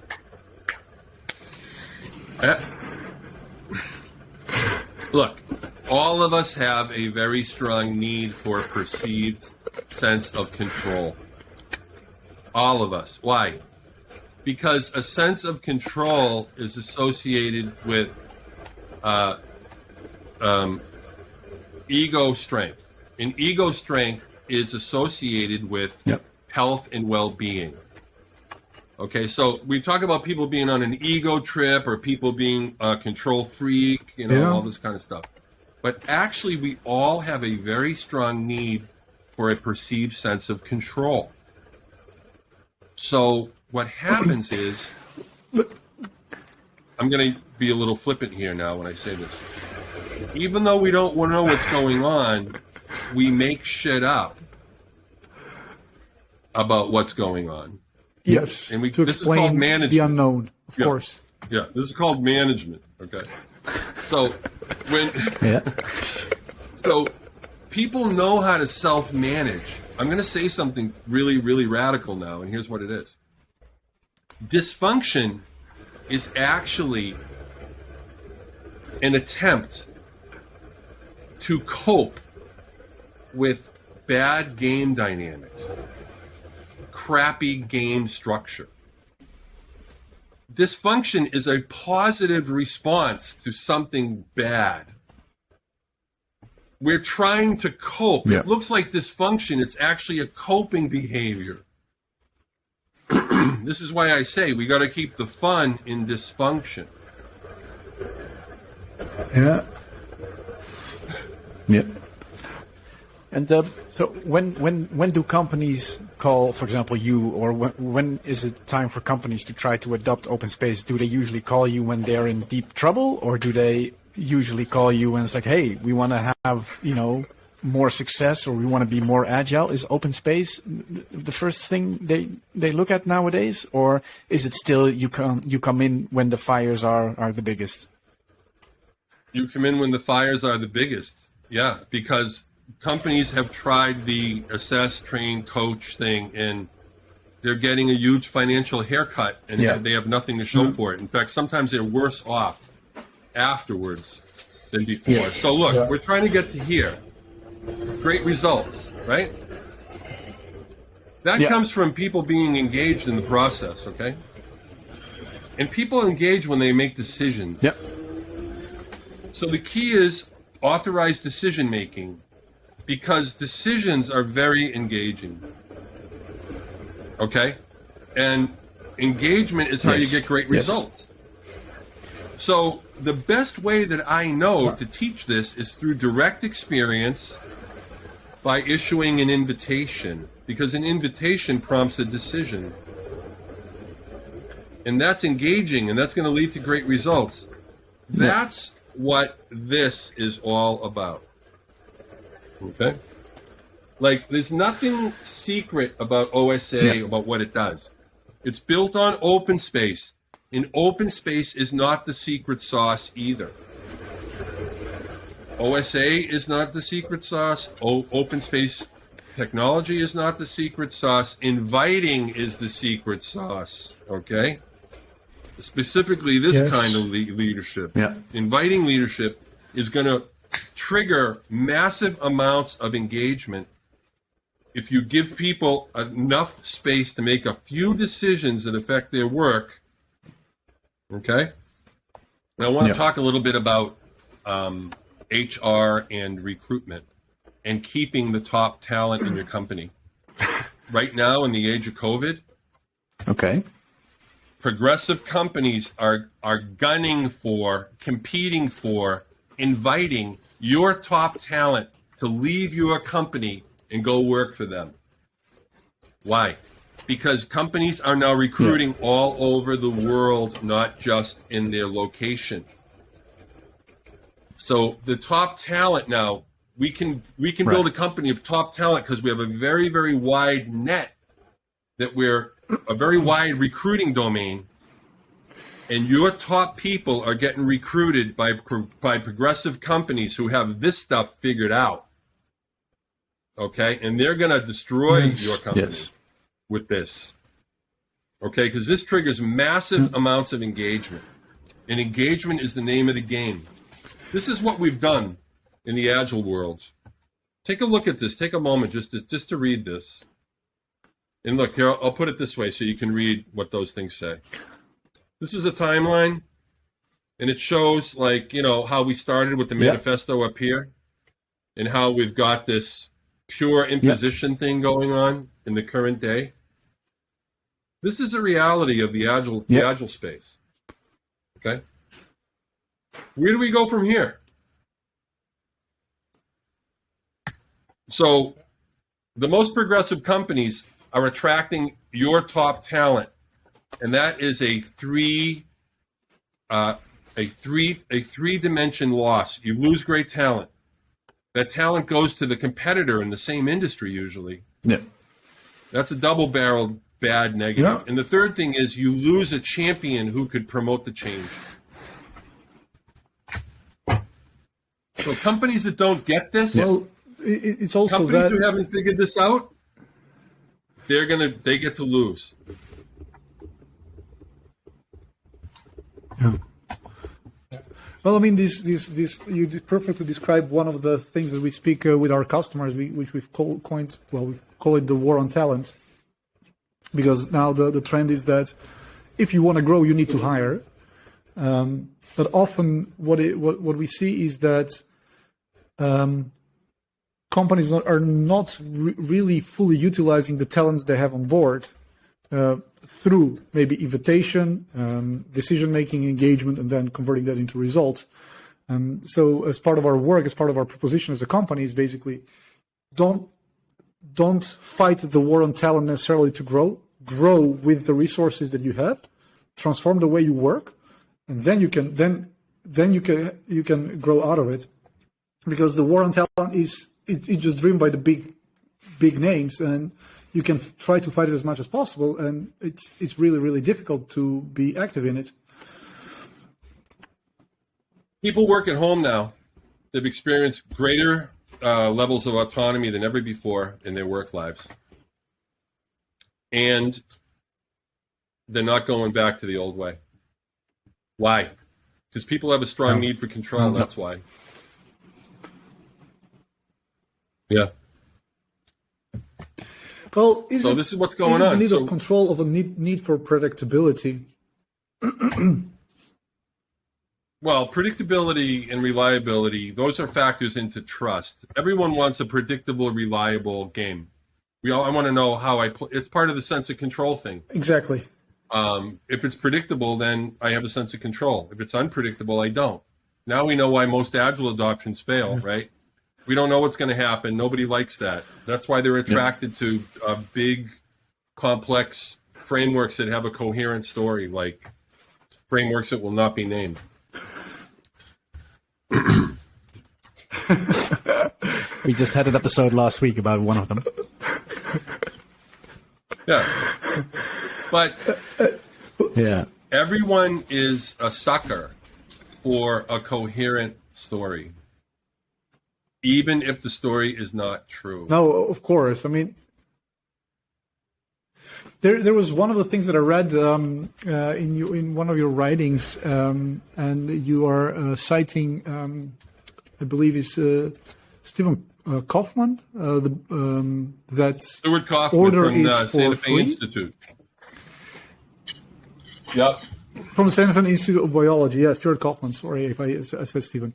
Look, all of us have a very strong need for a perceived sense of control. All of us. Why? Because a sense of control is associated with ego strength. And ego strength is associated with health and well-being. Okay, so we talk about people being on an ego trip or people being a control freak, all this kind of stuff. But actually, we all have a very strong need for a perceived sense of control. So what happens is, I'm going to be a little flippant here now when I say this. Even though we don't want to know what's going on, we make shit up about what's going on. Yes, and to this is called management. The unknown, of course. Yeah, this is called management. Okay, so so people know how to self-manage. I'm going to say something really, really radical now, and here's what it is. Dysfunction is actually an attempt to cope with bad game dynamics, crappy game structure. Dysfunction is a positive response to something bad. We're trying to cope. It looks like dysfunction. It's actually a coping behavior. This is why I say we got to keep the fun in dysfunction. Yeah. And so when do companies call, for example, you, or when is it time for companies to try to adopt OpenSpace? Do they usually call you when they're in deep trouble, or do they usually call you when it's like, hey, we want to have, more success, or we want to be more agile? Is OpenSpace the first thing they look at nowadays, or is it still you come in when the fires are the biggest? You come in when the fires are the biggest, yeah, because companies have tried the assess, train, coach thing, and they're getting a huge financial haircut, and they have nothing to show for it. In fact, sometimes they're worse off afterwards than before. So look, we're trying to get to here. Great results, right? That comes from people being engaged in the process, okay? And people engage when they make decisions. Yep. So the key is authorized decision making, because decisions are very engaging. Okay? And engagement is how you get great results. So the best way that I know to teach this is through direct experience, by issuing an invitation, because an invitation prompts a decision. And that's engaging, and that's going to lead to great results. That's what this is all about. Okay? Like, there's nothing secret about OSA, about what it does. It's built on OpenSpace, and OpenSpace is not the secret sauce either. OSA is not the secret sauce. OpenSpace technology is not the secret sauce. Inviting is the secret sauce, okay? Specifically this kind of leadership. Yeah. Inviting leadership is going to trigger massive amounts of engagement if you give people enough space to make a few decisions that affect their work, okay? Now I want to talk a little bit about HR and recruitment and keeping the top talent in your company. Right now, in the age of COVID, progressive companies are gunning for, competing for, inviting your top talent to leave your company and go work for them. Why? Because companies are now recruiting all over the world, not just in their location. So the top talent now, we can build a company of top talent because we have a very, very wide net, that we're a very wide recruiting domain, and your top people are getting recruited by progressive companies who have this stuff figured out. Okay, and they're going to destroy your company with this. Okay, because this triggers massive amounts of engagement, and engagement is the name of the game. This is what we've done in the Agile world. Take a look at this. Take a moment just to read this. And look, here, I'll put it this way so you can read what those things say. This is a timeline, and it shows, like, how we started with the manifesto up here, and how we've got this pure imposition thing going on in the current day. This is a reality of the Agile space. Okay? Where do we go from here? So the most progressive companies are attracting your top talent, and that is a three-dimension loss. You lose great talent. That talent goes to the competitor in the same industry usually. Yeah. That's a double-barreled bad negative. Yeah. And the third thing is you lose a champion who could promote the change. So companies that don't get this, it's also companies who haven't figured this out, they get to lose. Yeah. Well, I mean, this you perfectly describe one of the things that we speak with our customers, which we call it the war on talent, because now the trend is that if you want to grow, you need to hire. But often what we see is that companies are not really fully utilizing the talents they have on board through maybe invitation, decision-making, engagement, and then converting that into results. So as part of our work, as part of our proposition as a company is basically don't fight the war on talent necessarily to grow with the resources that you have, transform the way you work, and then you can grow out of it. Because the war on talent is just driven by the big names, and you can try to fight it as much as possible, and it's really, really difficult to be active in it. People work at home now. They've experienced greater levels of autonomy than ever before in their work lives. And they're not going back to the old way. Why? Because people have a strong need for control, that's why. Yeah. Well, so this is what's going on. The need of control of a need for predictability. Well, predictability and reliability, those are factors into trust. Everyone wants a predictable, reliable game. I want to know how I play. It's part of the sense of control thing. Exactly. If it's predictable, then I have a sense of control. If it's unpredictable, I don't. Now we know why most Agile adoptions fail, right? We don't know what's going to happen. Nobody likes that. That's why they're attracted to big, complex frameworks that have a coherent story, like frameworks that will not be named. We just had an episode last week about one of them. Yeah. But yeah, everyone is a sucker for a coherent story, even if the story is not true. No, of course. I mean, there was one of the things that I read in one of your writings, and you are citing, I believe, is Stephen Kaufman. That's Stuart Kaufman order from the is Santa for Fe free? Institute. Yep. From the Santa Fe Institute of Biology. Yeah, Stuart Kaufman. Sorry if I said Stephen.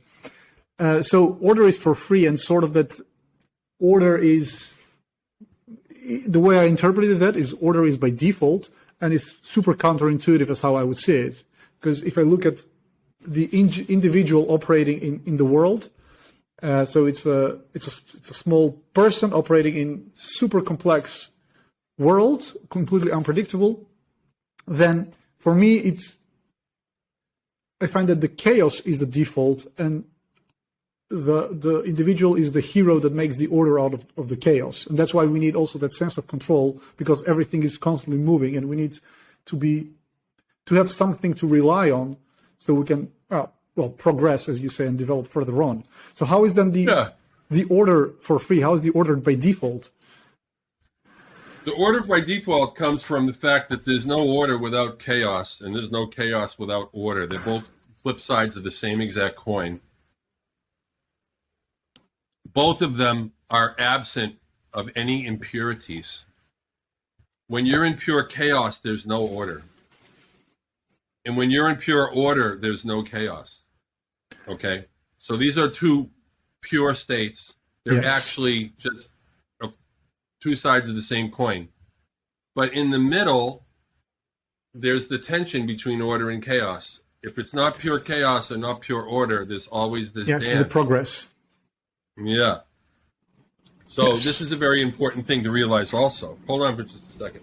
So order is for free, and sort of that order is, the way I interpreted that is order is by default, and it's super counterintuitive as how I would see it. Because if I look at the individual operating in the world, so it's a small person operating in super complex world, completely unpredictable, then for me I find that the chaos is the default, and the individual is the hero that makes the order out of the chaos. And that's why we need also that sense of control, because everything is constantly moving, and we need to have something to rely on so we can progress, as you say, and develop further on. So how is then the order for free? How is the order by default? The order by default comes from the fact that there's no order without chaos, and there's no chaos without order. They're both flip sides of the same exact coin. Both of them are absent of any impurities. When you're in pure chaos, there's no order. And when you're in pure order, there's no chaos. Okay? So these are two pure states. They're actually just two sides of the same coin. But in the middle, there's the tension between order and chaos. If it's not pure chaos or not pure order, there's always this dance. Yes, the progress. Yeah. So this is a very important thing to realize also. Hold on for just a second.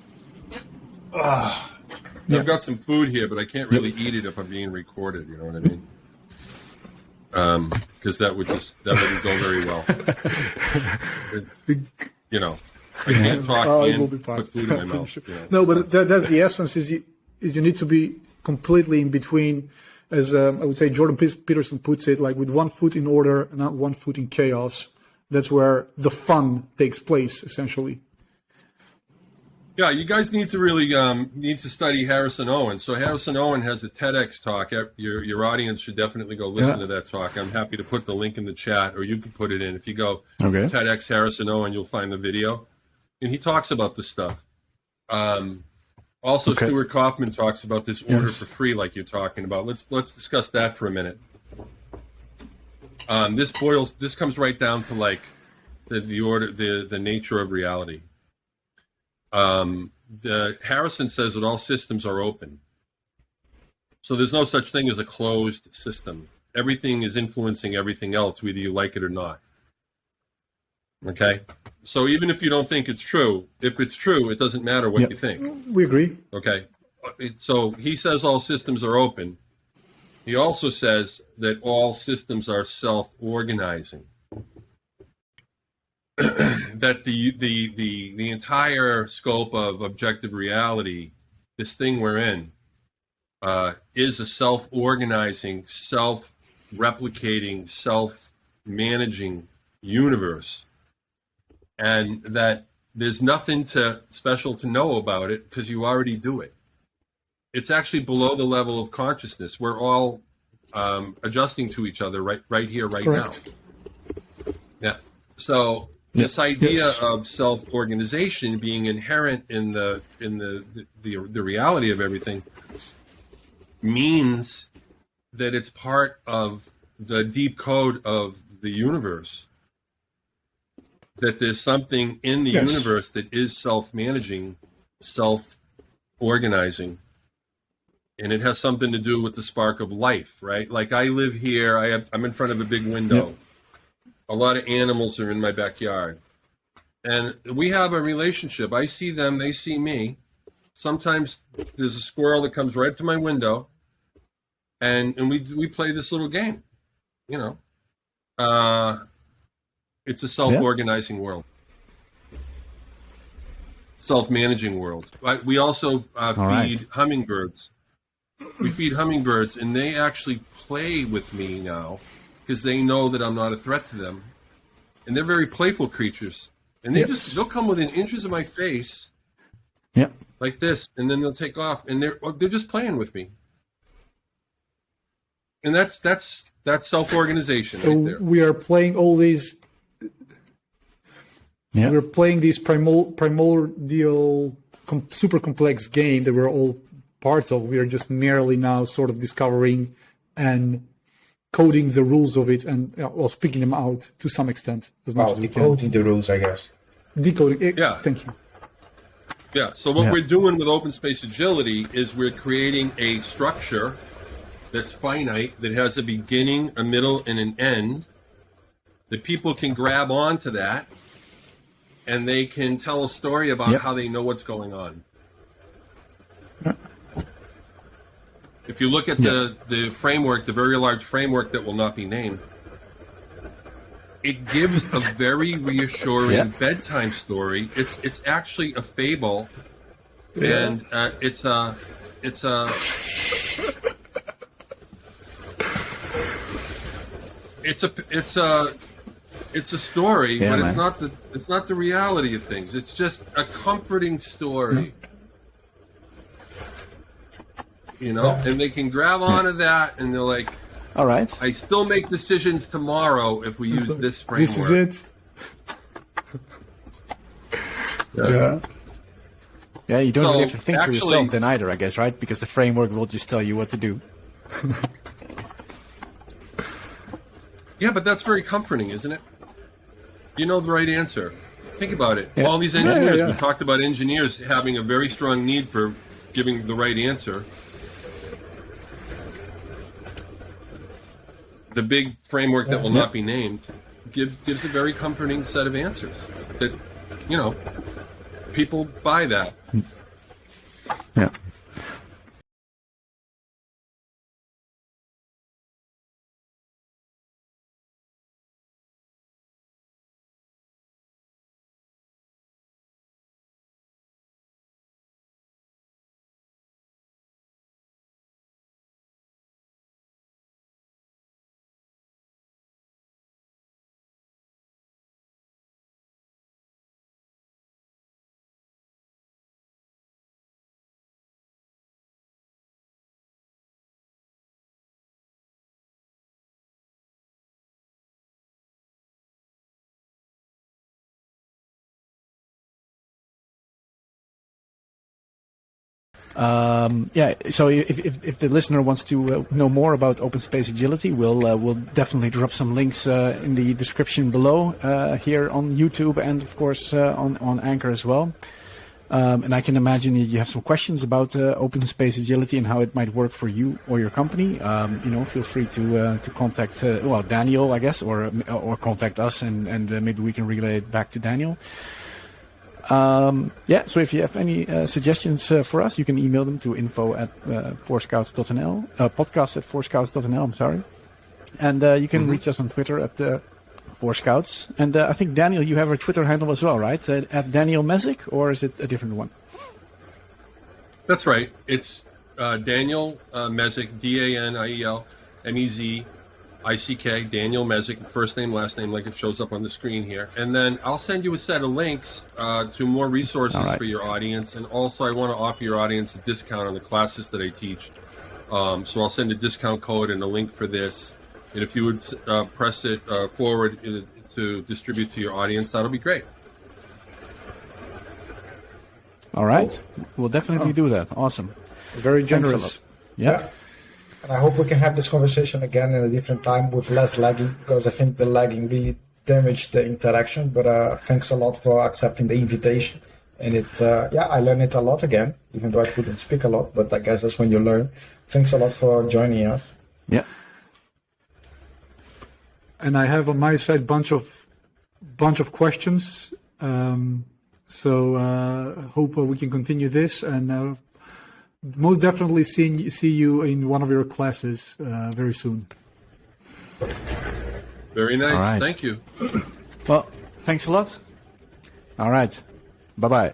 I've got some food here, but I can't really eat it if I'm being recorded, you know what I mean? Because that wouldn't go very well. You know, I can't talk and put food in my mouth. Sure. You know, no, but that's the essence, is you need to be completely in between, as I would say Jordan Peterson puts it, like with one foot in order and not one foot in chaos. That's where the fun takes place, essentially. Yeah, you guys need to really need to study Harrison Owen. So Harrison Owen has a TEDx talk. Your audience should definitely go listen to that talk. I'm happy to put the link in the chat, or you can put it in. If you go TEDx Harrison Owen, you'll find the video. And he talks about this stuff. Also, Stuart Kaufman talks about this order for free, like you're talking about. Let's discuss that for a minute. This comes right down to like the order, the nature of reality. Harrison says that all systems are open. So there's no such thing as a closed system. Everything is influencing everything else, whether you like it or not. Okay? So even if you don't think it's true, if it's true, it doesn't matter what you think. We agree. Okay? So he says all systems are open. He also says that all systems are self-organizing. That the entire scope of objective reality, this thing we're in, is a self-organizing, self-replicating, self-managing universe, and that there's nothing special to know about it because you already do it. It's actually below the level of consciousness. We're all adjusting to each other right here, right Correct. now. Yeah. So this idea of self-organization being inherent in the reality of everything means that it's part of the deep code of the universe. That there's something in the universe that is self-managing, self-organizing. And it has something to do with the spark of life, right? Like I live here, I'm in front of a big window. Yep. A lot of animals are in my backyard. And we have a relationship. I see them, they see me. Sometimes there's a squirrel that comes right up to my window, and we play this little game, you know. It's a self-organizing world. Self-managing world. We also feed hummingbirds. We feed hummingbirds, and they actually play with me now because they know that I'm not a threat to them. And they're very playful creatures. And they'll come within inches of my face, like this, and then they'll take off, and they're just playing with me. And that's self-organization right there. We are playing all these. Yeah. We're playing this primordial, super complex game that we're all parts of. We are just merely now sort of discovering and coding the rules of it and speaking them out to some extent as much as we can. Decoding the rules, I guess. Decoding. Thank you. Yeah. So what we're doing with OpenSpace Agility is we're creating a structure that's finite, that has a beginning, a middle, and an end. That people can grab onto that, and they can tell a story about how they know what's going on. If you look at the framework, the very large framework that will not be named, it gives a very reassuring bedtime story. It's actually a fable, and it's a story, but it's not the reality of things. It's just a comforting story. You know, and they can grab onto that, and they're like, "All right, I still make decisions tomorrow if we use this framework." This is it. Yeah, you don't really have to think for yourself then either, I guess, right? Because the framework will just tell you what to do. Yeah, but that's very comforting, isn't it? You know the right answer. Think about it. All these engineers, we talked about engineers having a very strong need for giving the right answer. The big framework that will not be named gives a very comforting set of answers that, you know, people buy that. Yeah. So if the listener wants to know more about OpenSpace Agility, we'll definitely drop some links in the description below here on YouTube and of course on Anchor as well. And I can imagine you have some questions about OpenSpace Agility and how it might work for you or your company. Feel free to contact Daniel, I guess, or contact us, and maybe we can relay it back to Daniel. So if you have any suggestions for us, you can email them to info@4scouts.nl, podcast@4scouts.nl. I'm sorry, and you can reach us on Twitter at 4Scouts. And I think, Daniel, you have a Twitter handle as well, right? At Daniel Mezick, or is it a different one? That's right. It's Daniel Mezick, DanielMezick, Daniel Mezick, first name, last name, like it shows up on the screen here. And then I'll send you a set of links to more resources for your audience. And also, I want to offer your audience a discount on the classes that I teach. So I'll send a discount code and a link for this. And if you would press it forward to distribute to your audience, that'll be great. All right. We'll definitely do that. Awesome. It's very generous. Yeah. And I hope we can have this conversation again in a different time with less lagging, because I think the lagging really damaged the interaction. But thanks a lot for accepting the invitation. And I learned it a lot again, even though I couldn't speak a lot, but I guess that's when you learn. Thanks a lot for joining us. Yeah. And I have on my side bunch of questions. So hope we can continue this, and most definitely see you in one of your classes very soon. Very nice. All right. Thank you. Well, thanks a lot. All right. Bye-bye.